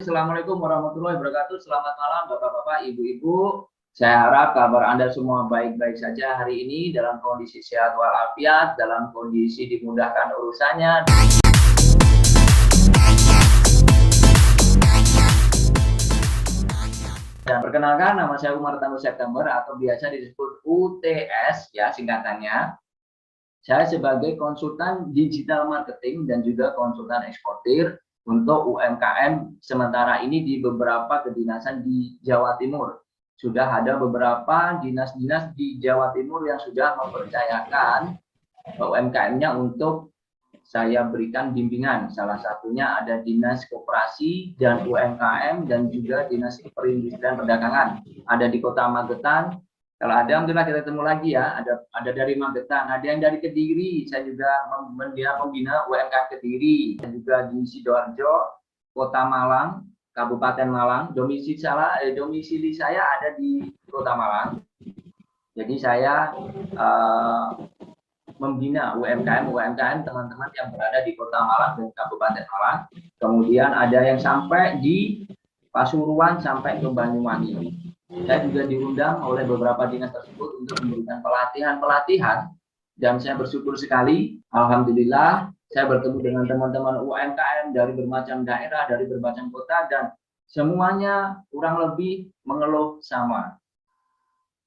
Assalamualaikum warahmatullahi wabarakatuh. Selamat malam Bapak-Bapak, Ibu-Ibu. Saya harap kabar Anda semua baik-baik saja hari ini dalam kondisi sehat walafiat, dalam kondisi dimudahkan urusannya. Dan perkenalkan, nama saya Umar Tangguh September atau biasa disebut UTS ya singkatannya. Saya sebagai konsultan digital marketing dan juga konsultan eksportir untuk UMKM sementara ini di beberapa kedinasan di Jawa Timur. Sudah ada beberapa dinas-dinas di Jawa Timur yang sudah mempercayakan UMKM-nya untuk saya berikan bimbingan. Salah satunya ada Dinas Koperasi dan UMKM dan juga Dinas Perindustrian Perdagangan. Ada di Kota Magetan. Kalau ada, alhamdulillah kita ketemu lagi ya. Ada dari Magetan, ada yang dari Kediri. Saya juga membina UMKM Kediri, dan juga di Sidoarjo, Kota Malang, Kabupaten Malang. Domisili saya ada di Kota Malang. Jadi saya membina UMKM teman-teman yang berada di Kota Malang dan Kabupaten Malang. Kemudian ada yang sampai di Pasuruan sampai ke Banyuwangi. Saya juga diundang oleh beberapa dinas tersebut untuk memberikan pelatihan, dan saya bersyukur sekali, alhamdulillah, saya bertemu dengan teman-teman UMKM dari bermacam daerah, dari bermacam kota, dan semuanya kurang lebih mengeluh sama.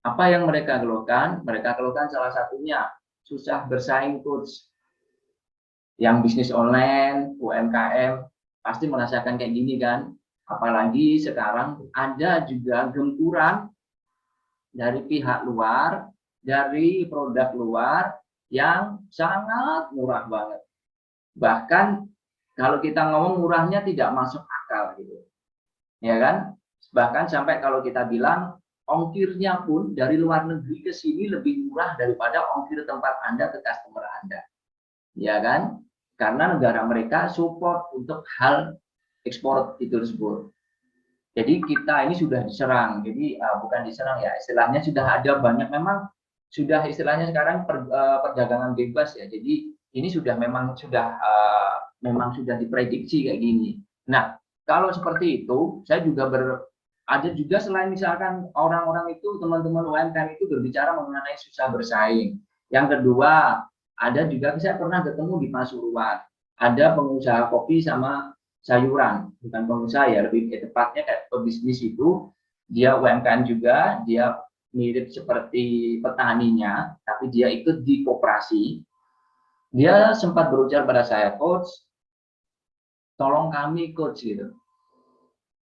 Apa yang mereka keluhkan? Mereka keluhkan salah satunya susah bersaing, coach. Yang bisnis online, UMKM, pasti merasakan kayak gini kan? Apalagi sekarang ada juga gempuran dari pihak luar, dari produk luar yang sangat murah banget. Bahkan kalau kita ngomong murahnya tidak masuk akal gitu. Ya kan? Bahkan sampai kalau kita bilang ongkirnya pun dari luar negeri ke sini lebih murah daripada ongkir tempat Anda ke customer Anda. Ya kan? Karena negara mereka support untuk hal ekspor itu tersebut. Jadi kita ini sudah diserang. Jadi bukan diserang ya, istilahnya sudah ada banyak, memang sudah istilahnya sekarang perdagangan bebas ya. Jadi ini sudah memang sudah diprediksi kayak gini. Nah, kalau seperti itu, saya juga ada juga selain misalkan orang-orang itu, teman-teman UMKM itu berbicara mengenai susah bersaing. Yang kedua, ada juga saya pernah ketemu di Pasuruan, ada pengusaha kopi sama sayuran, bukan pengusaha ya, lebih tepatnya kayak pebisnis itu, dia UMKM juga, dia mirip seperti petaninya, tapi dia ikut di koperasi. Dia sempat berujar pada saya, coach, tolong kami coach gitu.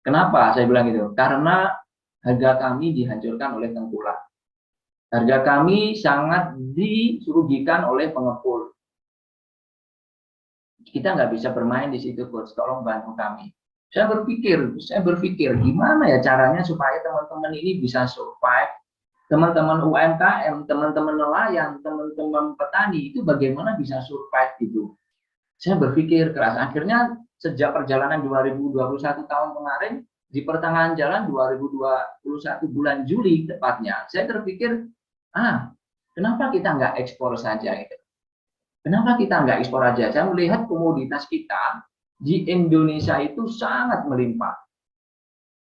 Kenapa saya bilang gitu? Karena harga kami dihancurkan oleh tengkulak. Harga kami sangat dirugikan oleh pengepul. Kita nggak bisa bermain di situ, coach. Tolong bantu kami. Saya berpikir gimana ya caranya supaya teman-teman ini bisa survive. Teman-teman UMKM, teman-teman nelayan, teman-teman petani itu bagaimana bisa survive gitu. Saya berpikir keras. Akhirnya sejak perjalanan 2021 tahun kemarin, di pertengahan jalan 2021 bulan Juli tepatnya, saya terpikir, kenapa kita nggak ekspor saja gitu. Kenapa kita nggak ekspor aja? Saya melihat komoditas kita di Indonesia itu sangat melimpah.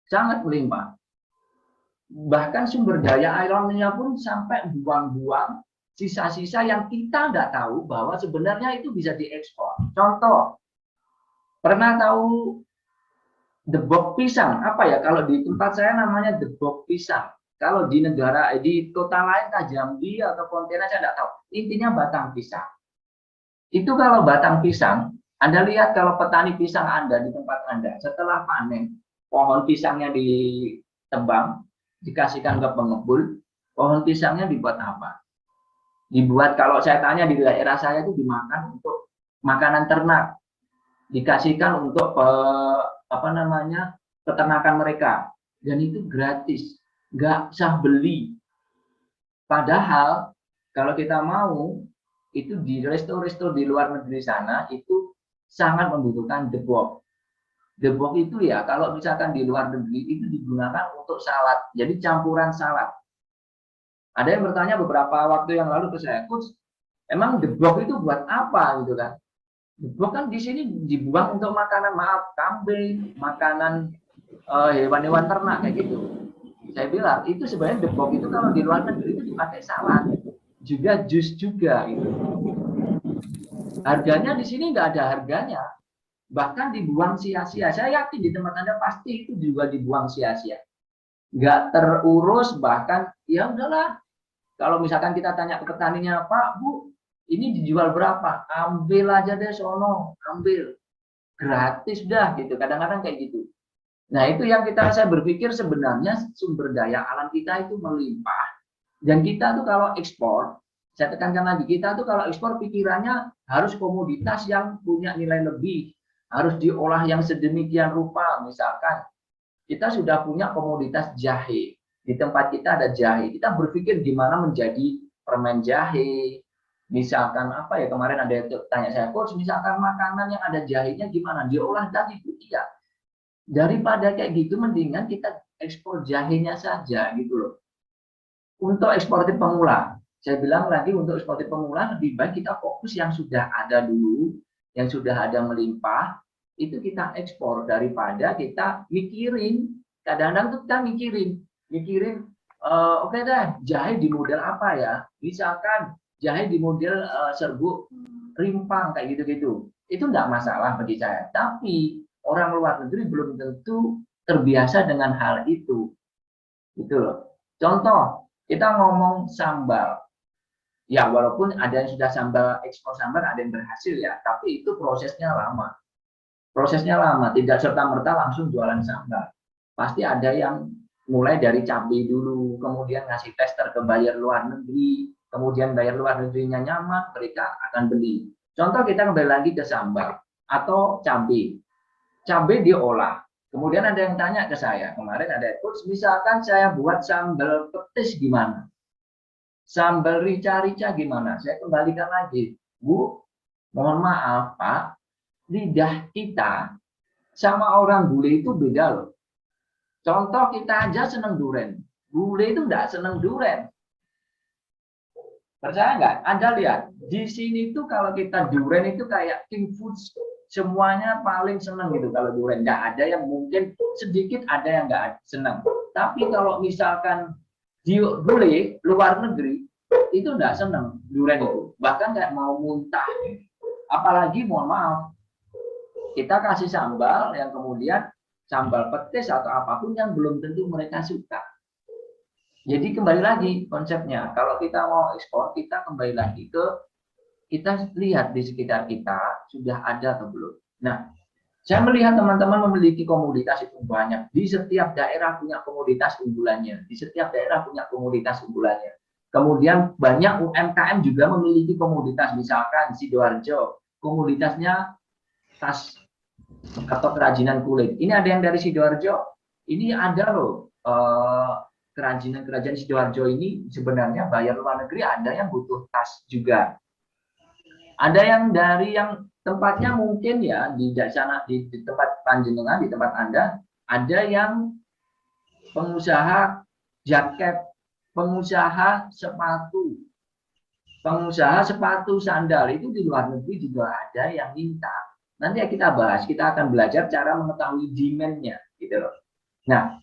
Sangat melimpah. Bahkan sumber daya alamnya pun sampai buang-buang sisa-sisa yang kita nggak tahu bahwa sebenarnya itu bisa diekspor. Contoh, pernah tahu debok pisang? Apa ya? Kalau di tempat saya namanya debok pisang. Kalau di kota lain, Jambi atau Pontianak, saya nggak tahu. Intinya batang pisang. Itu kalau batang pisang, Anda lihat kalau petani pisang Anda di tempat Anda, setelah panen, pohon pisangnya ditebang, dikasihkan ke pengepul, pohon pisangnya dibuat apa? Dibuat, kalau saya tanya di daerah saya itu dimakan untuk makanan ternak, dikasihkan untuk peternakan mereka, dan itu gratis, nggak usah beli. Padahal kalau kita mau, itu di resto-resto di luar negeri sana itu sangat membutuhkan debok. Debok itu ya kalau misalkan di luar negeri itu digunakan untuk salad, jadi campuran salad. Ada yang bertanya beberapa waktu yang lalu ke saya, coach, emang debok itu buat apa gitu kan? Bahkan di sini dibuang untuk makanan, maaf, kambing, makanan hewan-hewan ternak kayak gitu. Saya bilang itu sebenarnya debok itu kalau di luar negeri itu dipakai salad, juga jus juga gitu. Harganya di sini nggak ada harganya, bahkan dibuang sia-sia. Saya yakin di tempat Anda pasti itu juga dibuang sia-sia, nggak terurus, bahkan ya udahlah. Kalau misalkan kita tanya ke petaninya, Pak, Bu, ini dijual berapa? Ambil aja deh sono, ambil gratis dah gitu. Kadang-kadang kayak gitu. Nah, itu yang saya berpikir sebenarnya sumber daya alam kita itu melimpah. Dan kita tuh kalau ekspor, saya tekankan lagi, kita tuh kalau ekspor pikirannya harus komoditas yang punya nilai lebih, harus diolah yang sedemikian rupa. Misalkan kita sudah punya komoditas jahe, di tempat kita ada jahe, kita berpikir gimana menjadi permen jahe. Misalkan apa ya, kemarin ada yang tanya saya, Coach, misalkan makanan yang ada jahenya gimana, diolah tadi. Iya, daripada kayak gitu mendingan kita ekspor jahenya saja gitu loh. Untuk eksportir pemula, saya bilang lagi, untuk eksportir pemula lebih baik kita fokus yang sudah ada dulu, yang sudah ada melimpah, itu kita ekspor daripada kita mikirin. Kadang-kadang tuh kita mikirin oke deh, jahe di model apa ya, misalkan jahe di model serbuk rimpang kayak gitu-gitu, itu enggak masalah bagi saya. Tapi orang luar negeri belum tentu terbiasa dengan hal itu, gitu loh. Contoh, kita ngomong sambal, ya walaupun ada yang sudah ekspor sambal, ada yang berhasil ya, tapi itu prosesnya lama, tidak serta-merta langsung jualan sambal. Pasti ada yang mulai dari cabai dulu, kemudian ngasih tester ke buyer luar negeri, kemudian buyer luar negerinya nyaman, mereka akan beli. Contoh, kita kembali lagi ke sambal atau cabai. Cabai diolah, kemudian ada yang tanya ke saya, kemarin ada, Coach, misalkan saya buat sambal petis gimana? Sambal rica-rica gimana? Saya kembalikan lagi, Bu, mohon maaf Pak, lidah kita sama orang bule itu beda loh. Contoh, kita aja seneng duren, bule itu enggak seneng duren. Percaya nggak? Anda lihat, di sini tuh kalau kita duren itu kayak king food, semuanya paling seneng gitu kalau duren. Nggak ada yang, mungkin sedikit ada yang nggak seneng. Tapi kalau misalkan di bule luar negeri, itu nggak seneng duren itu. Bahkan kayak mau muntah. Apalagi, mohon maaf, kita kasih sambal yang kemudian sambal petis atau apapun yang belum tentu mereka suka. Jadi kembali lagi konsepnya, kalau kita mau ekspor, kita kembali lagi ke, kita lihat di sekitar kita sudah ada atau belum. Nah, saya melihat teman-teman memiliki komoditas itu banyak. Di setiap daerah punya komoditas unggulannya. Di setiap daerah punya komoditas unggulannya. Kemudian banyak UMKM juga memiliki komoditas. Misalkan Sidoarjo, komoditasnya tas atau kerajinan kulit. Ini ada yang dari Sidoarjo. Ini ada loh. Kerajinan Sidoarjo ini sebenarnya bayar luar negeri, ada yang butuh tas juga. Ada yang dari yang tempatnya mungkin ya di sana, di tempat panjenengan, di tempat Anda, ada yang pengusaha jaket, pengusaha sepatu, sandal, itu di luar negeri juga ada yang minta. Nanti ya kita bahas, kita akan belajar cara mengetahui demand-nya gitu loh. Nah,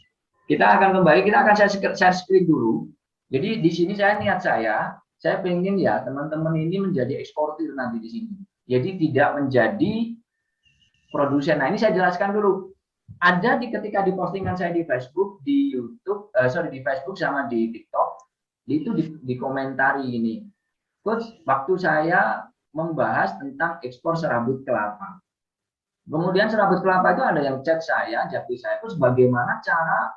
kita akan kembali, kita akan share screen dulu. Jadi di sini niat saya pengen ya teman-teman ini menjadi eksportir nanti di sini. Jadi tidak menjadi produsen. Nah, ini saya jelaskan dulu. Ada ketika di postingan saya di Facebook, di YouTube, di Facebook sama di TikTok, itu dikomentari ini. Coach, waktu saya membahas tentang ekspor serabut kelapa. Kemudian serabut kelapa itu ada yang chat saya, jadi saya, terus bagaimana cara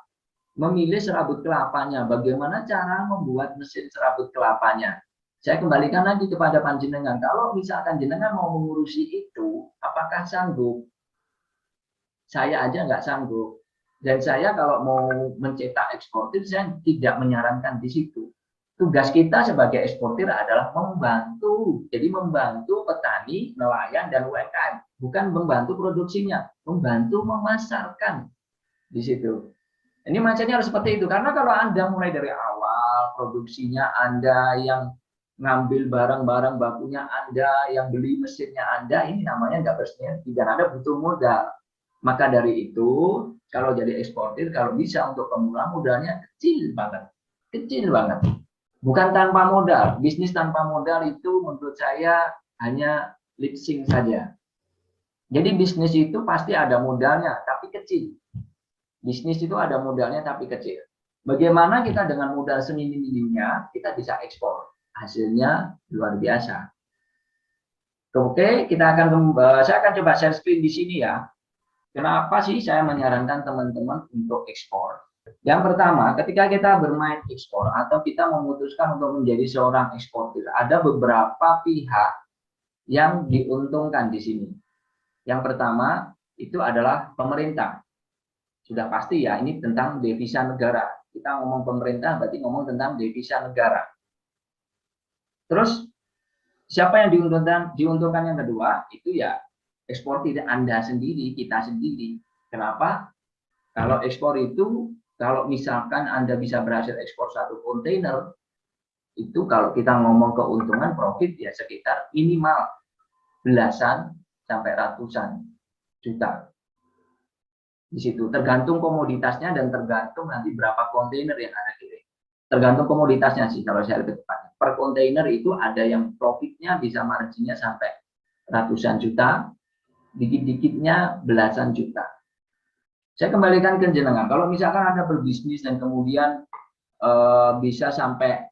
memilih serabut kelapanya, bagaimana cara membuat mesin serabut kelapanya. Saya kembalikan lagi kepada panjenengan, kalau misalkan jenengan mau mengurusi itu, apakah sanggup? Saya aja nggak sanggup. Dan saya kalau mau mencetak eksportir, saya tidak menyarankan di situ. Tugas kita sebagai eksportir adalah membantu. Jadi membantu petani, nelayan, dan UMKM. Bukan membantu produksinya, membantu memasarkan di situ. Ini mindsetnya harus seperti itu, karena kalau Anda mulai dari awal produksinya Anda yang ngambil barang-barang bakunya Anda, yang beli mesinnya Anda, ini namanya nggak bersinergi dan Anda butuh modal. Maka dari itu, kalau jadi eksportir, kalau bisa untuk pemula modalnya kecil banget. Kecil banget. Bukan tanpa modal. Bisnis tanpa modal itu menurut saya hanya lip sync saja. Jadi bisnis itu pasti ada modalnya, tapi kecil. Bisnis itu ada modalnya, tapi kecil. Bagaimana kita dengan modal seminim-minimnya, kita bisa ekspor. Hasilnya luar biasa. Oke, saya akan coba share screen di sini ya. Kenapa sih saya menyarankan teman-teman untuk ekspor? Yang pertama, ketika kita bermain ekspor atau kita memutuskan untuk menjadi seorang eksportir, ada beberapa pihak yang diuntungkan di sini. Yang pertama, itu adalah pemerintah. Sudah pasti ya, ini tentang devisa negara. Kita ngomong pemerintah, berarti ngomong tentang devisa negara. Terus, siapa yang diuntungkan? Diuntungkan yang kedua, itu ya eksportir Anda sendiri, kita sendiri. Kenapa? Kalau ekspor itu, kalau misalkan Anda bisa berhasil ekspor 1 kontainer, itu kalau kita ngomong keuntungan profit ya sekitar minimal belasan sampai ratusan juta. Di situ tergantung komoditasnya dan tergantung nanti berapa kontainer yang Anda kirim. Tergantung komoditasnya sih kalau saya lebih tepatnya. Per kontainer itu ada yang profitnya bisa marginnya sampai ratusan juta, dikit-dikitnya belasan juta. Saya kembalikan ke jenengan. Kalau misalkan Anda berbisnis dan kemudian bisa sampai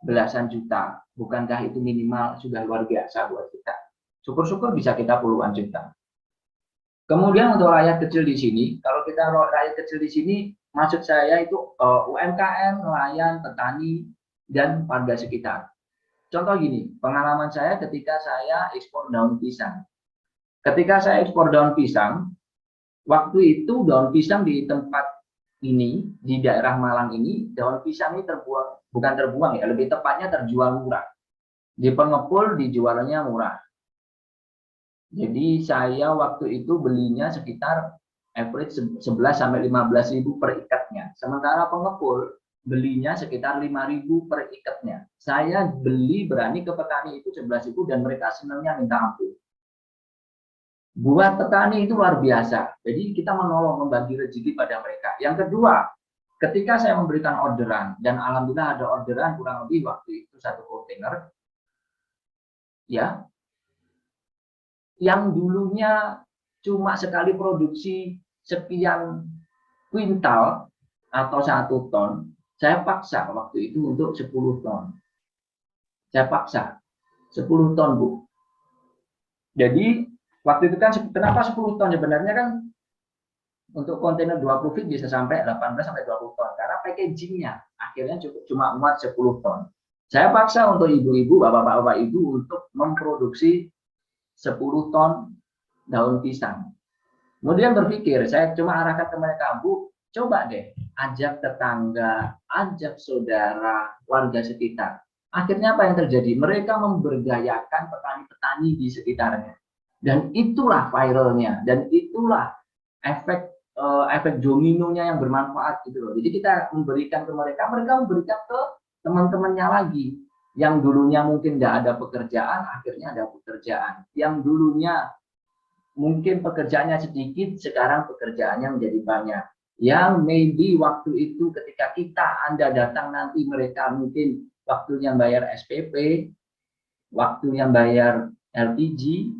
belasan juta, bukankah itu minimal sudah luar biasa buat kita? Syukur-syukur bisa kita puluhan juta. Kemudian untuk rakyat kecil di sini, kalau kita rakyat kecil di sini, maksud saya itu UMKM, nelayan, petani, dan warga sekitar. Contoh gini, pengalaman saya ketika saya ekspor daun pisang. Ketika saya ekspor daun pisang, waktu itu daun pisang di tempat ini, di daerah Malang ini, daun pisang ini bukan terbuang ya, lebih tepatnya terjual murah. Di pengepul dijualnya murah. Jadi saya waktu itu belinya sekitar average 11-15 ribu per ikatnya. Sementara pengepul belinya sekitar 5.000 per ikatnya. Saya beli berani ke petani itu 11.000 dan mereka senangnya minta ampun. Buat petani itu luar biasa. Jadi kita menolong, membagi rezeki pada mereka. Yang kedua, ketika saya memberikan orderan, dan alhamdulillah ada orderan kurang lebih waktu itu 1 kontainer, ya, yang dulunya cuma sekali produksi sekian kuintal atau 1 ton, saya paksa waktu itu untuk 10 ton. Saya paksa 10 ton, Bu. Jadi waktu itu kan kenapa 10 ton? Sebenarnya kan untuk kontainer 20 feet bisa sampai 18-20 ton karena packagingnya akhirnya cuma muat 10 ton. Saya paksa untuk ibu-ibu, bapak-bapak ibu untuk memproduksi 10 ton daun pisang. Kemudian berpikir, saya cuma arahkan ke mereka, Bu, coba deh ajak tetangga, ajak saudara, warga sekitar. Akhirnya apa yang terjadi? Mereka memberdayakan petani-petani di sekitarnya. Dan itulah viralnya, dan itulah efek dominonya yang bermanfaat gitu loh. Jadi kita memberikan ke mereka, mereka memberikan ke teman-temannya lagi. Yang dulunya mungkin tidak ada pekerjaan, akhirnya ada pekerjaan. Yang dulunya mungkin pekerjaannya sedikit, sekarang pekerjaannya menjadi banyak. Yang maybe waktu itu ketika Anda datang nanti mereka mungkin waktunya bayar SPP, waktunya bayar LPG,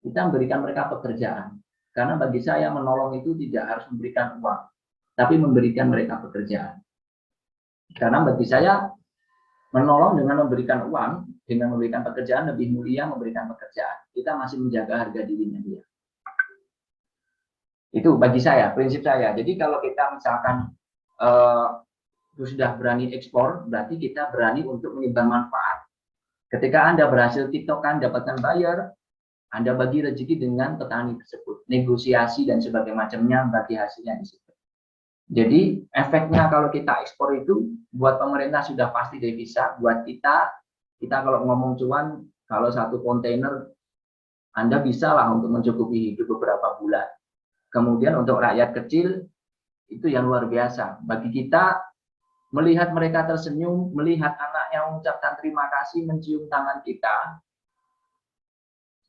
kita memberikan mereka pekerjaan. Karena bagi saya menolong itu tidak harus memberikan uang, tapi memberikan mereka pekerjaan. Karena bagi saya menolong dengan memberikan uang, dengan memberikan pekerjaan lebih mulia memberikan pekerjaan. Kita masih menjaga harga dirinya dia. Itu bagi saya, prinsip saya. Jadi kalau kita misalkan sudah berani ekspor, berarti kita berani untuk menyebar manfaat. Ketika Anda berhasil tiktokan, dapatkan buyer, Anda bagi rezeki dengan petani tersebut, negosiasi dan sebagainya macamnya, bagi hasilnya di situ. Jadi efeknya kalau kita ekspor itu buat pemerintah sudah pasti devisa, buat kita kalau ngomong cuan, kalau 1 kontainer Anda bisa lah untuk mencukupi hidup beberapa bulan. Kemudian untuk rakyat kecil itu yang luar biasa. Bagi kita melihat mereka tersenyum, melihat anaknya banyaknya mengucapkan terima kasih, mencium tangan kita,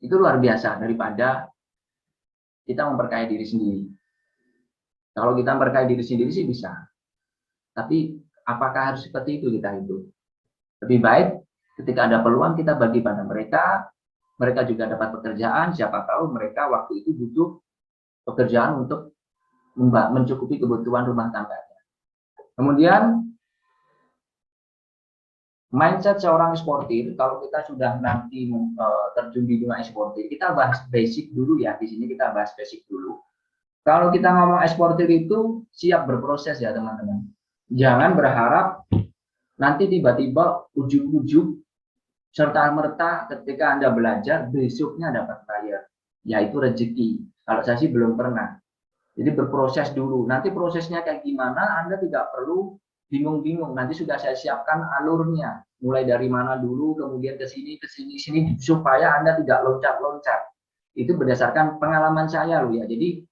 itu luar biasa daripada kita memperkaya diri sendiri. Kalau kita memperkaya diri sendiri sih bisa. Tapi apakah harus seperti itu kita hidup? Lebih baik ketika ada peluang kita bagi pada mereka, mereka juga dapat pekerjaan, siapa tahu mereka waktu itu butuh pekerjaan untuk mencukupi kebutuhan rumah tangganya. Kemudian mindset seorang eksportir, kalau kita sudah nanti terjun di dunia eksportir, kita bahas basic dulu ya. Di sini kita bahas basic dulu. Kalau kita ngomong eksportir itu siap berproses ya teman-teman. Jangan berharap nanti tiba-tiba ujuk-ujuk serta merta ketika Anda belajar besoknya dapat bayar. Yaitu rezeki. Kalau saya sih belum pernah. Jadi berproses dulu. Nanti prosesnya kayak gimana, Anda tidak perlu bingung-bingung. Nanti sudah saya siapkan alurnya. Mulai dari mana dulu, kemudian ke sini, sini, supaya Anda tidak loncat-loncat. Itu berdasarkan pengalaman saya loh ya. Jadi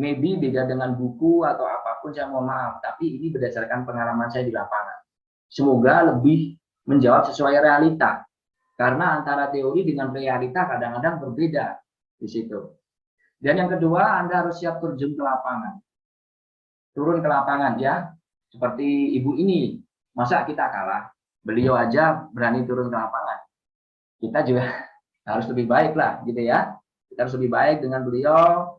maybe beda dengan buku atau apapun, saya mohon maaf. Tapi ini berdasarkan pengalaman saya di lapangan. Semoga lebih menjawab sesuai realita. Karena antara teori dengan realita kadang-kadang berbeda di situ. Dan yang kedua, Anda harus siap terjun ke lapangan. Turun ke lapangan ya. Seperti ibu ini, masa kita kalah? Beliau aja berani turun ke lapangan. Kita juga harus lebih baik lah gitu ya. Kita harus lebih baik dengan beliau.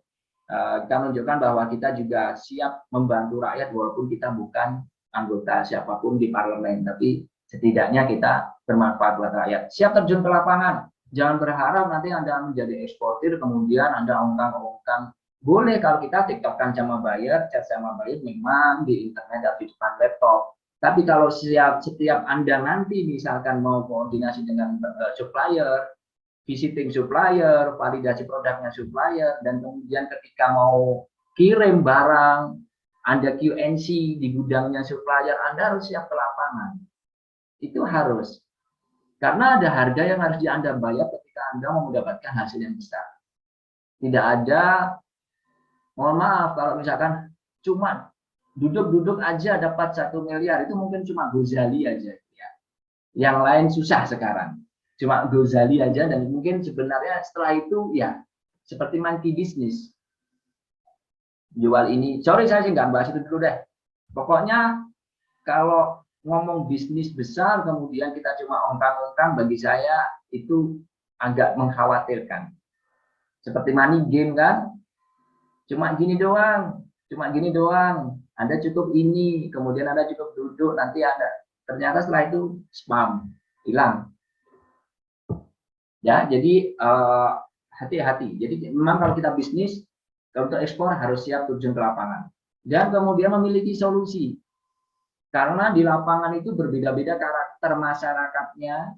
Kita menunjukkan bahwa kita juga siap membantu rakyat walaupun kita bukan anggota siapapun di parlemen. Tapi setidaknya kita bermanfaat buat rakyat. Siap terjun ke lapangan. Jangan berharap nanti Anda menjadi eksportir, kemudian Anda ongkang-ongkang. Boleh kalau kita tiktokan sama buyer, chat sama buyer, memang di internet atau di depan laptop. Tapi kalau setiap Anda nanti misalkan mau koordinasi dengan supplier, visiting supplier, validasi produknya supplier, dan kemudian ketika mau kirim barang, Anda QNC di gudangnya supplier, Anda harus siap ke lapangan. Itu harus. Karena ada harga yang harus Anda bayar ketika Anda mau mendapatkan hasil yang besar. Tidak ada, mohon maaf, kalau misalkan cuma duduk-duduk aja dapat 1 miliar, itu mungkin cuma Ghazali aja. Ya. Yang lain susah sekarang. Cuma Ghazali aja, dan mungkin sebenarnya setelah itu ya seperti monkey business. Jual ini, sorry saya sih nggak bahas itu dulu deh. Pokoknya kalau ngomong bisnis besar kemudian kita cuma ongkang-ongkang, bagi saya itu agak mengkhawatirkan. Seperti money game kan, cuma gini doang, Anda cukup ini, kemudian Anda cukup duduk, nanti Anda ternyata setelah itu spam, hilang. Ya, jadi hati-hati. Jadi memang kalau kita bisnis, kalau untuk ekspor harus siap terjun ke lapangan dan kemudian memiliki solusi. Karena di lapangan itu berbeda-beda karakter masyarakatnya,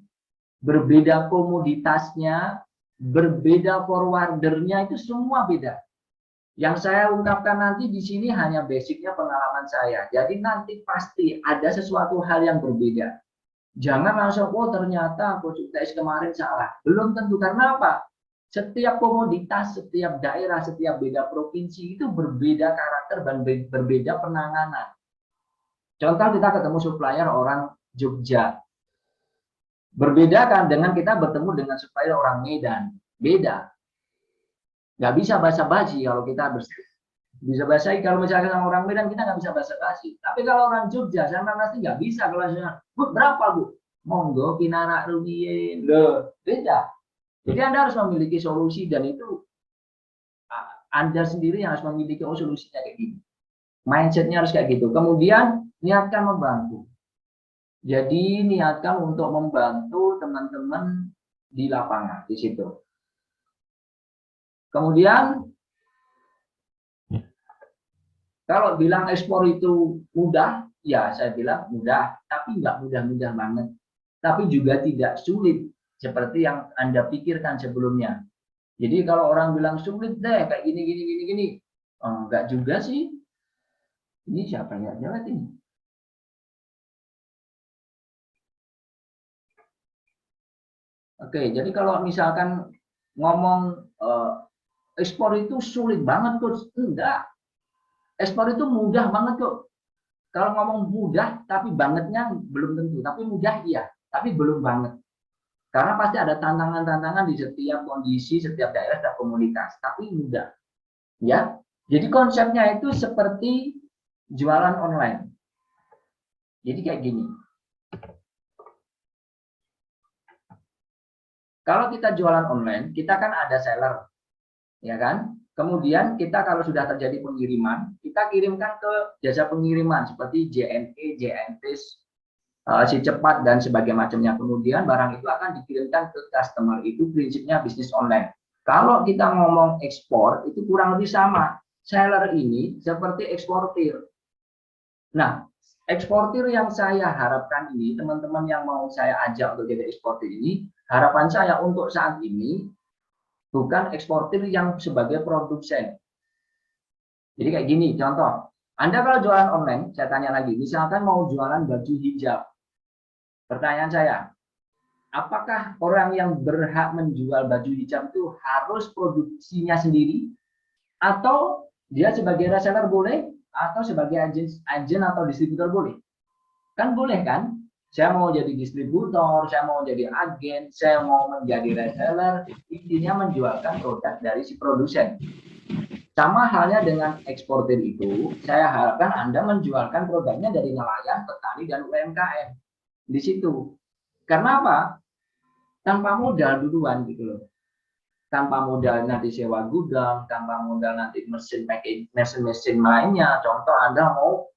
berbeda komoditasnya, berbeda forwardernya, itu semua beda. Yang saya ungkapkan nanti di sini hanya basicnya pengalaman saya. Jadi nanti pasti ada sesuatu hal yang berbeda. Jangan langsung, oh ternyata Coach UTS kemarin salah. Belum tentu, karena apa? Setiap komoditas, setiap daerah, setiap beda provinsi itu berbeda karakter dan berbeda penanganan. Contoh kita ketemu supplier orang Jogja. Berbeda kan dengan kita bertemu dengan supplier orang Medan. Beda. Nggak bisa basa-basi kalau kita bisa basa. Kalau misalnya sama orang Medan kita nggak bisa basa-basi. Tapi kalau orang Jogja sama pasti nggak bisa. Kalau misalnya, Bu, berapa Bu? Monggo kinara rugiin. Loh, beda. Jadi Anda harus memiliki solusi, dan itu Anda sendiri yang harus memiliki solusinya kayak gini. Mindsetnya harus kayak gitu. Kemudian niatkan membantu. Jadi niatkan untuk membantu teman-teman di lapangan di situ. Kemudian kalau bilang ekspor itu mudah, ya saya bilang mudah, tapi nggak mudah-mudah banget. Tapi juga tidak sulit seperti yang Anda pikirkan sebelumnya. Jadi kalau orang bilang sulit deh kayak gini, enggak juga sih. Ini siapa yang jawab ini? Oke, jadi kalau misalkan ngomong ekspor itu sulit banget kok, enggak. Ekspor itu mudah banget kok. Kalau ngomong mudah, tapi bangetnya belum tentu. Tapi mudah iya. tapi belum banget. Karena pasti ada tantangan-tantangan di setiap kondisi, setiap daerah, setiap komunitas, tapi mudah. Ya, jadi konsepnya itu seperti jualan online. Jadi kayak gini. Kalau kita jualan online, kita kan ada seller, ya kan? Kemudian kita kalau sudah terjadi pengiriman, kita kirimkan ke jasa pengiriman seperti JNE, JNTIS, si cepat dan sebagainya macamnya. Kemudian barang itu akan dikirimkan ke customer. Itu prinsipnya bisnis online. Kalau kita ngomong ekspor, itu kurang lebih sama. Seller ini seperti eksportir. Nah, eksportir yang saya harapkan ini, teman-teman yang mau saya ajak untuk jadi eksportir ini, harapan saya untuk saat ini bukan eksportir yang sebagai produsen. Jadi kayak gini, contoh. Anda kalau jualan online, saya tanya lagi, misalkan mau jualan baju hijab. Pertanyaan saya, apakah orang yang berhak menjual baju hijab itu harus produksinya sendiri? Atau dia sebagai reseller boleh? Atau sebagai agen atau distributor boleh? Kan boleh kan? Saya mau jadi distributor, saya mau jadi agen, saya mau menjadi reseller, intinya menjualkan produk dari si produsen. Sama halnya dengan eksportir itu, saya harapkan Anda menjualkan produknya dari nelayan, petani, dan UMKM. Di situ. Karena apa? Tanpa modal duluan gitu loh. Tanpa modal nanti sewa gudang, tanpa modal nanti mesin packaging, mesin lainnya. Contoh Anda mau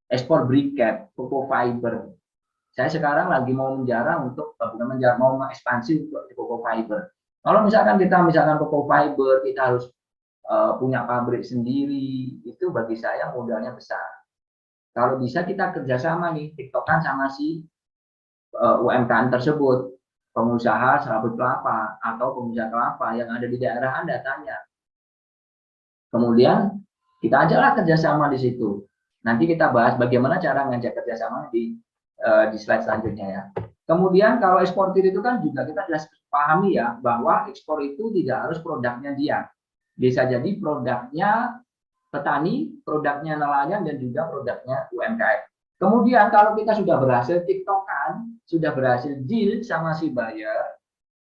ekspor briket, coco fiber. Saya sekarang lagi mau menjarah untuk bukan menjarah, mau mengekspansi untuk coco fiber. Kalau misalkan kita coco fiber, kita harus punya pabrik sendiri, itu bagi saya modalnya besar. Kalau bisa kita kerjasama nih, tiktokan sama si UMKM tersebut, pengusaha serabut kelapa atau pengusaha kelapa yang ada di daerah Anda, tanya. Kemudian kita ajaklah kerjasama di situ. Nanti kita bahas bagaimana cara ngajak kerjasama di slide selanjutnya ya. Kemudian kalau eksportir itu kan juga kita jelas pahami ya bahwa ekspor itu tidak harus produknya dia. Bisa jadi produknya petani, produknya nelayan, dan juga produknya UMKM. Kemudian kalau kita sudah berhasil tiktokan, sudah berhasil deal sama si buyer,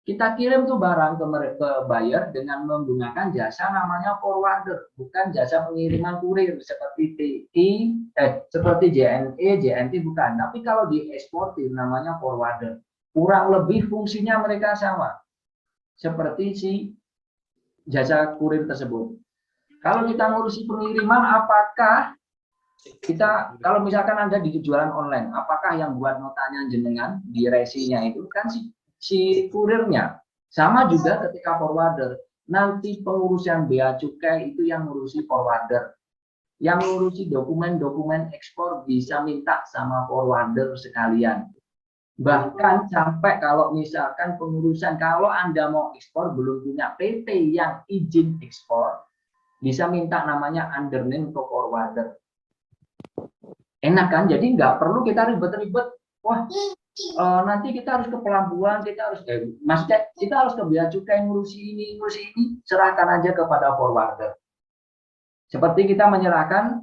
kita kirim tuh barang ke buyer dengan menggunakan jasa namanya forwarder, bukan jasa pengiriman kurir seperti seperti JNE, JNT bukan. Tapi kalau di eksportir namanya forwarder. Kurang lebih fungsinya mereka sama. Seperti si jasa kurir tersebut. Kalau kita ngurusi pengiriman, apakah kita, kalau misalkan Anda di jualan online, apakah yang buat notanya jenengan di resinya itu kan si kurirnya? Sama juga ketika forwarder, nanti pengurusan bea cukai itu yang ngurusi forwarder. Yang ngurusi dokumen-dokumen ekspor bisa minta sama forwarder sekalian. Bahkan sampai kalau misalkan pengurusan, kalau Anda mau ekspor belum punya PT yang izin ekspor, bisa minta namanya undername ke forwarder. Enak kan? Jadi nggak perlu kita ribet-ribet. Wah, nanti kita harus ke pelabuhan, kita harus maksudnya kita harus ke bea cukai ngurusi ini, serahkan aja kepada forwarder. Seperti kita menyerahkan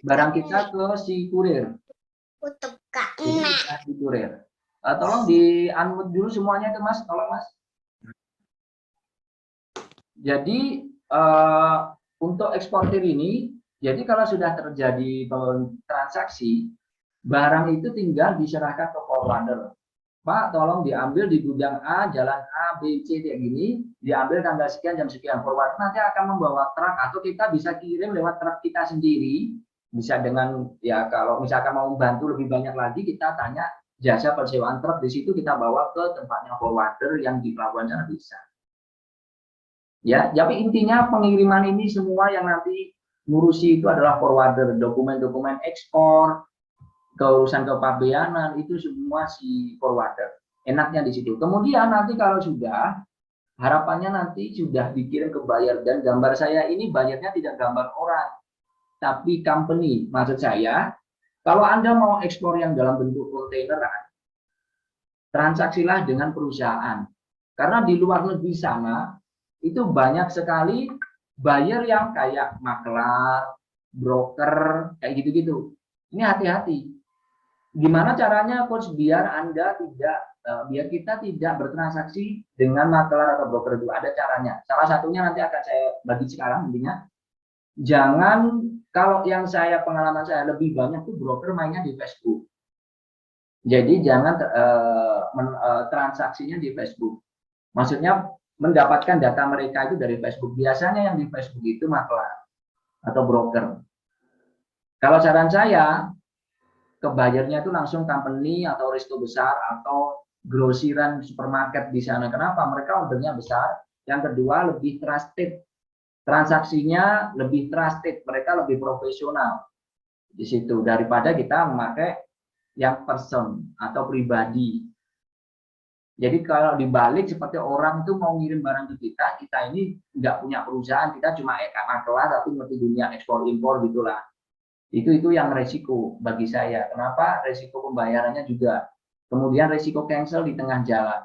barang kita ke si kurir. Si kurir. Tolong di-unmute dulu semuanya itu Mas, tolong Mas. Jadi untuk eksportir ini, jadi kalau sudah terjadi transaksi, barang itu tinggal diserahkan ke forwarder. Pak, tolong diambil di gudang A, jalan A, B, C, kayak gini, diambil tanggal sekian, jam sekian. Forwarder nanti akan membawa truk, atau kita bisa kirim lewat truk kita sendiri. Bisa dengan, ya kalau misalkan mau membantu lebih banyak lagi, kita tanya jasa persewaan truk, di situ kita bawa ke tempatnya forwarder yang di pelabuhan sana bisa. Ya, tapi intinya pengiriman ini semua yang nanti ngurusi itu adalah forwarder, dokumen-dokumen ekspor, keurusan kepabeanan itu semua si forwarder. Enaknya di situ. Kemudian nanti kalau sudah, harapannya nanti sudah dikirim ke buyer, dan gambar saya ini bayarnya tidak gambar orang, tapi company. Maksud saya, kalau Anda mau ekspor yang dalam bentuk kontaineran, transaksilah dengan perusahaan. Karena di luar negeri sana itu banyak sekali buyer yang kayak maklar, broker, kayak gitu-gitu. Ini hati-hati. Gimana caranya coach biar Anda tidak biar kita tidak bertransaksi dengan makelar atau broker itu? Ada caranya. Salah satunya nanti akan saya bagi sekarang intinya. Jangan, kalau yang pengalaman saya lebih banyak tuh broker mainnya di Facebook. Jadi jangan transaksinya di Facebook. Maksudnya mendapatkan data mereka itu dari Facebook. Biasanya yang di Facebook itu makelar atau broker. Kalau saran saya, ke buyernya itu langsung company atau resto besar atau grosiran supermarket di sana. Kenapa? Mereka ordernya besar. Yang kedua, lebih trusted. Transaksinya lebih trusted. Mereka lebih profesional di situ daripada kita memakai yang person atau pribadi. Jadi kalau dibalik seperti orang itu mau ngirim barang ke kita, kita ini nggak punya perusahaan, kita cuma makelar tapi ngerti dunia ekspor impor gitulah. Itu yang resiko bagi saya. Kenapa? Resiko pembayarannya juga. Kemudian resiko cancel di tengah jalan.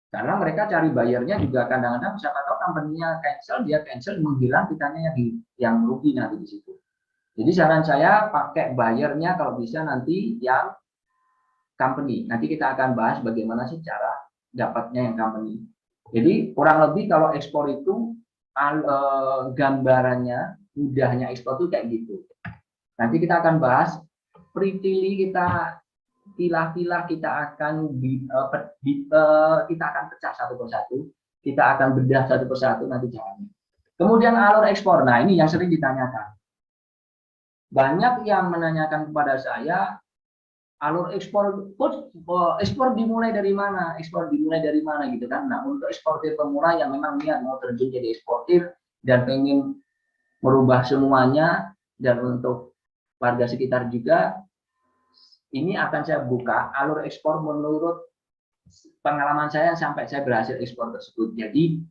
Karena mereka cari bayarnya juga kadang-kadang siapa tahu company-nya cancel, dia cancel menghilang, kitanya yang rugi nanti di situ. Jadi saran saya pakai bayarnya kalau bisa nanti yang company. Nanti kita akan bahas bagaimana sih cara dapatnya yang company. Jadi kurang lebih kalau ekspor itu gambarannya mudahnya ekspor itu kayak gitu. Nanti kita akan bahas pretili, kita pilah-pilah, kita akan pecah satu persatu, kita akan bedah satu persatu nanti caranya. Kemudian alur ekspor. Nah, ini yang sering ditanyakan. Banyak yang menanyakan kepada saya, alur ekspor, ekspor dimulai dari mana? Ekspor dimulai dari mana gitu kan? Nah, untuk eksportir pemula yang memang niat mau terjun jadi eksportir dan pengen merubah semuanya, dan untuk warga sekitar juga, ini akan saya buka alur ekspor menurut pengalaman saya sampai saya berhasil ekspor tersebut. Jadi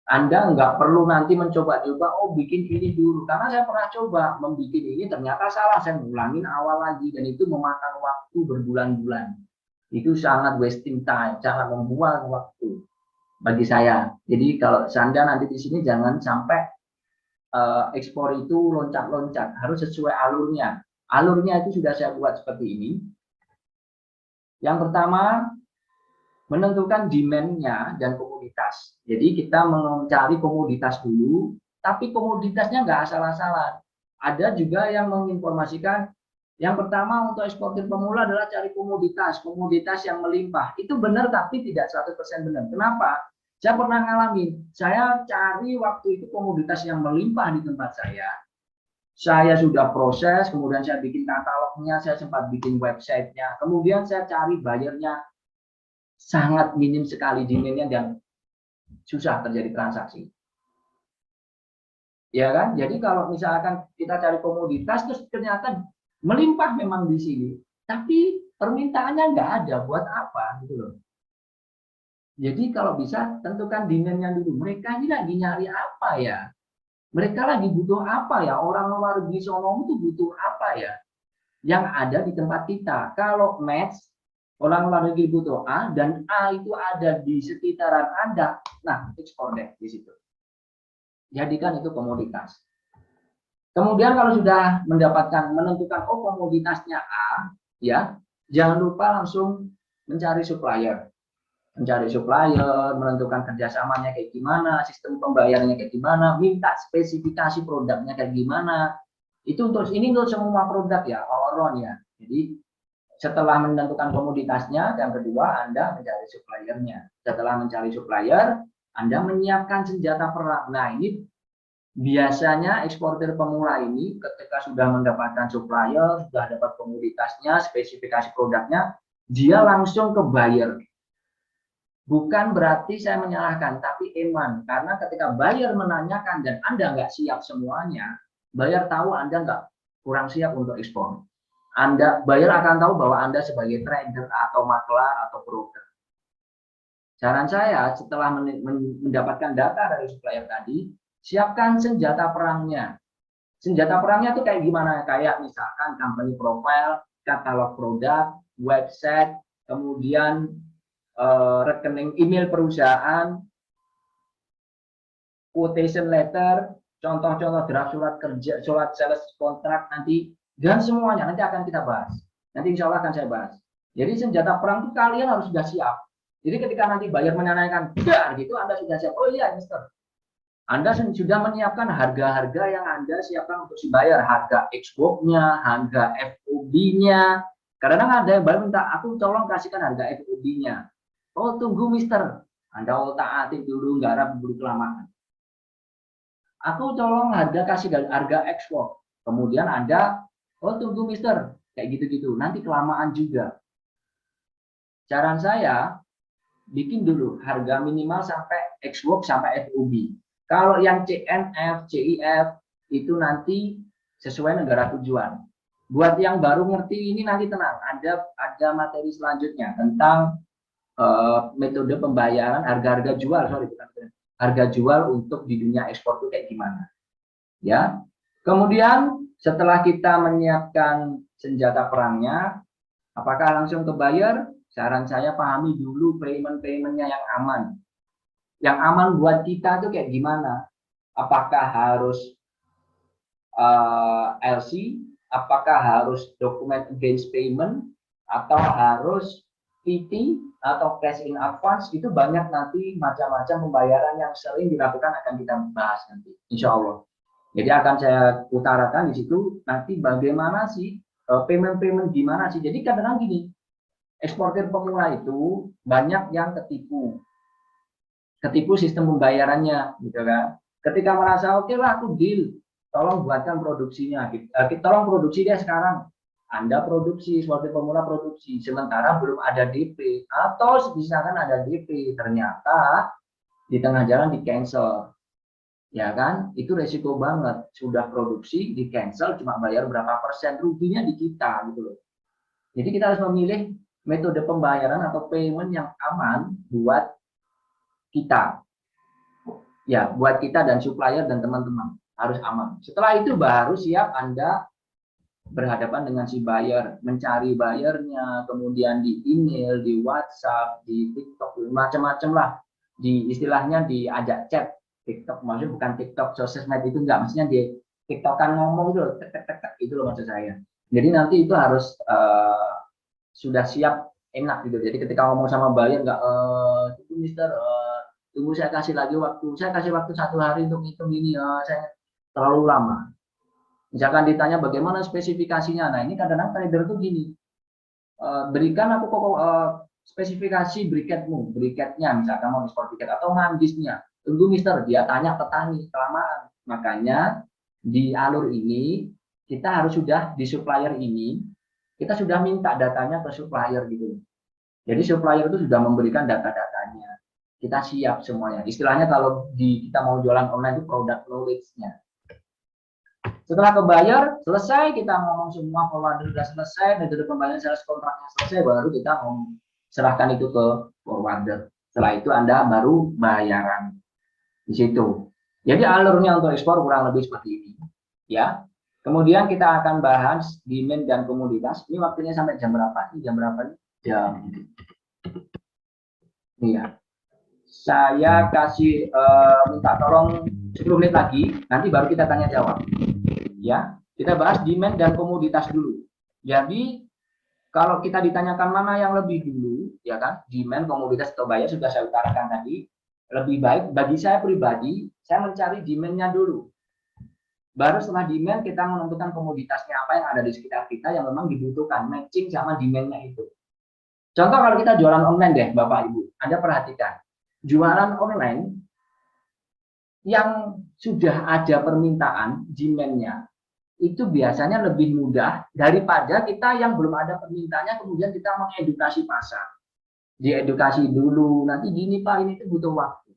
Anda nggak perlu nanti mencoba-coba, oh bikin ini dulu. Karena saya pernah coba membuat ini, ternyata salah. Saya ngulangin awal lagi, dan itu memakan waktu berbulan-bulan. Itu sangat wasting time, sangat membuang waktu bagi saya. Jadi kalau Anda nanti di sini jangan sampai ekspor itu loncat-loncat, harus sesuai alurnya. Alurnya itu sudah saya buat seperti ini. Yang pertama, menentukan demand-nya dan komoditas. Jadi kita mencari komoditas dulu, tapi komoditasnya nggak asal-asalan. Ada juga yang menginformasikan, yang pertama untuk eksportir pemula adalah cari komoditas yang melimpah. Itu benar tapi tidak 100% benar. Kenapa? Saya pernah ngalamin, saya cari waktu itu komoditas yang melimpah di tempat saya. Saya sudah proses, kemudian saya bikin katalognya, saya sempat bikin websitenya, kemudian saya cari bayarnya, sangat minim sekali demand-nya dan susah terjadi transaksi. Ya kan? Jadi kalau misalkan kita cari komoditas terus ternyata melimpah memang di sini, tapi permintaannya nggak ada, buat apa gitu loh. Jadi kalau bisa tentukan demand-nya dulu. Mereka ini lagi nyari apa ya? Mereka lagi butuh apa ya? Orang luar di sono itu butuh apa ya? Yang ada di tempat kita. Kalau match, orang luar negeri butuh A, dan A itu ada di sekitaran Anda, nah ekspor deh di situ. Jadikan itu komoditas. Kemudian kalau sudah menentukan oh komoditasnya A, ya jangan lupa langsung mencari supplier. Mencari supplier, menentukan kerjasamanya kayak gimana, sistem pembayarannya kayak gimana, minta spesifikasi produknya kayak gimana. Itu untuk semua produk ya, all around ya. Jadi setelah menentukan komoditasnya, yang kedua Anda mencari suppliernya. Setelah mencari supplier, Anda menyiapkan senjata perang. Nah, ini biasanya eksportir pemula ini ketika sudah mendapatkan supplier, sudah dapat komoditasnya, spesifikasi produknya, dia langsung ke buyer. Bukan berarti saya menyalahkan, tapi eman. Karena ketika buyer menanyakan dan Anda nggak siap semuanya, buyer tahu Anda nggak kurang siap untuk ekspor. Buyer akan tahu bahwa Anda sebagai trader atau maklar atau broker. Saran saya, setelah mendapatkan data dari supplier tadi, siapkan senjata perangnya. Senjata perangnya itu kayak gimana? Kayak misalkan company profile, katalog produk, website, kemudian rekening email perusahaan, quotation letter, contoh-contoh draft surat kerja, surat sales kontrak nanti Dan semuanya nanti akan kita bahas. Nanti insya Allah akan saya bahas. Jadi senjata perang itu kalian harus sudah siap. Jadi ketika nanti buyer menanyakan, gitu, Anda sudah siap. Oh iya, Mister. Anda sudah menyiapkan harga-harga yang Anda siapkan untuk si buyer. Harga Xbox-nya, harga FOB-nya. Kadang-kadang ada yang baru minta, aku tolong kasihkan harga FOB-nya. Oh, tunggu, Mister. Anda otak-atik dulu, nggak harap buru kelamaan. Aku tolong kasih harga Xbox. Kemudian Anda, oh tunggu, Mister. Kayak gitu-gitu. Nanti kelamaan juga. Saran saya, bikin dulu harga minimal sampai Xbox sampai FOB. Kalau yang CNF, CIF itu nanti sesuai negara tujuan. Buat yang baru ngerti ini nanti tenang, ada materi selanjutnya tentang metode pembayaran, harga jual, harga jual untuk di dunia ekspor itu kayak gimana. Ya. Kemudian setelah kita menyiapkan senjata perangnya, apakah langsung ke buyer? Saran saya pahami dulu payment-paymentnya yang aman. Yang aman buat kita tuh kayak gimana? Apakah harus LC? Apakah harus dokumen against payment? Atau harus PT? Atau cash in advance? Itu banyak nanti macam-macam pembayaran yang sering dilakukan akan kita bahas nanti. Insya Allah. Jadi akan saya utarakan di situ nanti bagaimana sih payment-payment gimana sih. Jadi kadang-kadang gini, eksportir pemula itu banyak yang ketipu sistem pembayarannya, gitu kan. Ketika merasa oke lah aku deal, tolong buatkan produksinya, tolong produksi deh sekarang. Anda produksi, eksportir pemula produksi, sementara belum ada DP atau misalkan ada DP, ternyata di tengah jalan di cancel, ya kan? Itu resiko banget. Sudah produksi di cancel, cuma bayar berapa persen, ruginya di kita, gitu loh. Jadi kita harus memilih metode pembayaran atau payment yang aman buat kita. Ya, buat kita dan supplier dan teman-teman harus aman. Setelah itu baru siap Anda berhadapan dengan si buyer, mencari buyernya, kemudian di email, di WhatsApp, di TikTok, macam-macam lah. Di istilahnya diajak chat. TikTok maksudnya bukan TikTok sosmed itu enggak, maksudnya di TikTokan ngomong itu loh, itu loh maksud saya. Jadi nanti itu harus sudah siap enak gitu. Jadi ketika ngomong sama buyer nggak tunggu Mister, tunggu saya kasih lagi waktu. Saya kasih waktu 1 hari untuk ngitung ini, saya terlalu lama. Misalkan ditanya bagaimana spesifikasinya. Nah, ini kadang-kadang trader tuh gini. Berikan aku spesifikasi briketnya misalkan mau ekspor briket atau mandisnya. Tunggu Mister, dia tanya petani, kelamaan. Makanya di alur ini kita harus sudah di supplier ini kita sudah minta datanya ke supplier gitu. Jadi supplier itu sudah memberikan data-datanya. Kita siap semuanya. Istilahnya kalau kita mau jualan online itu product knowledge-nya. Setelah ke buyer, selesai kita ngomong semua, forwarder sudah selesai, metode pembayaran sales kontraknya selesai, baru kita serahkan itu ke forwarder. Setelah itu Anda baru bayaran di situ. Jadi alurnya untuk ekspor kurang lebih seperti ini. Ya. Kemudian kita akan bahas demand dan komoditas. Ini waktunya sampai jam berapa? Ini jam berapa nih? Jam. Ini ya. Saya kasih minta tolong 10 menit lagi, nanti baru kita tanya jawab. Ya, kita bahas demand dan komoditas dulu. Jadi kalau kita ditanyakan mana yang lebih dulu, ya kan? Demand, komoditas atau buyer sudah saya utarakan tadi. Lebih baik bagi saya pribadi, saya mencari demand-nya dulu. Baru setelah demand kita menentukan komoditasnya apa yang ada di sekitar kita yang memang dibutuhkan, matching sama demand-nya itu. Contoh kalau kita jualan online deh Bapak Ibu, Anda perhatikan. Jualan online yang sudah ada permintaan, demand-nya, itu biasanya lebih mudah daripada kita yang belum ada permintaannya kemudian kita mengedukasi pasar. Diedukasi dulu, nanti gini Pak, ini tuh butuh waktu.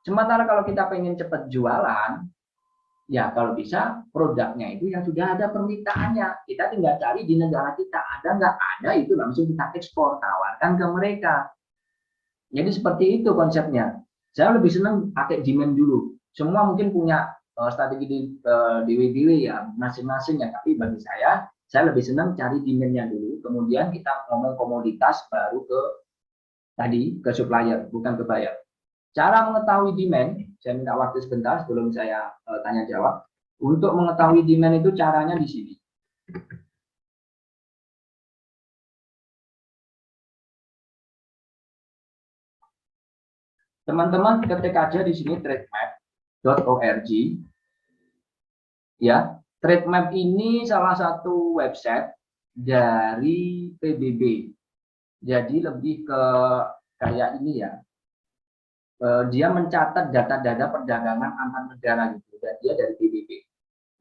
Sementara kalau kita pengen cepat jualan, ya kalau bisa produknya itu yang sudah ada permintaannya. Kita tinggal cari di negara kita, ada nggak ada itu langsung kita ekspor, tawarkan ke mereka. Jadi seperti itu konsepnya. Saya lebih senang pakai demand dulu. Semua mungkin punya strategi di DW ya masing-masing ya, tapi bagi saya lebih senang cari demand-nya dulu. Kemudian kita ngomong komoditas baru ke supplier, bukan ke buyer. Cara mengetahui demand, saya minta waktu sebentar sebelum saya tanya jawab. Untuk mengetahui demand itu caranya di sini. Teman-teman ketik aja di sini trademap.org ya. Trademap ini salah satu website dari PBB. Jadi lebih ke kayak ini ya. Dia mencatat data-data perdagangan antar negara gitu. Dan dia dari PBB.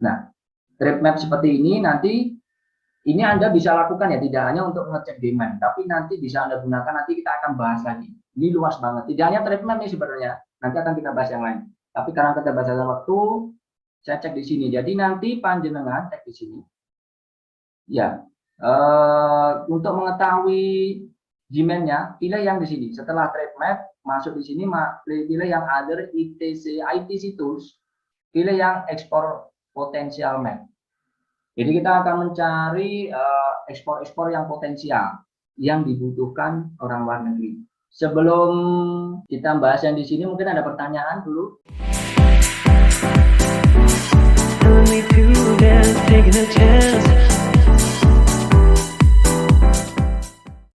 Nah, Trademap seperti ini nanti ini Anda bisa lakukan ya, tidak hanya untuk ngecek demand, tapi nanti bisa Anda gunakan, nanti kita akan bahas lagi. Ini luas banget. Tidak hanya treatment nih sebenarnya, nanti akan kita bahas yang lain. Tapi karena keterbatasan waktu, saya cek di sini. Jadi nanti panjenengan cek di sini. Ya, untuk mengetahui demand-nya, pilih yang di sini. Setelah treatment, masuk di sini, pilih yang other ITC tools, pilih yang export potential map. Jadi kita akan mencari ekspor-ekspor yang potensial yang dibutuhkan orang luar negeri. Sebelum kita bahas yang di sini, mungkin ada pertanyaan dulu.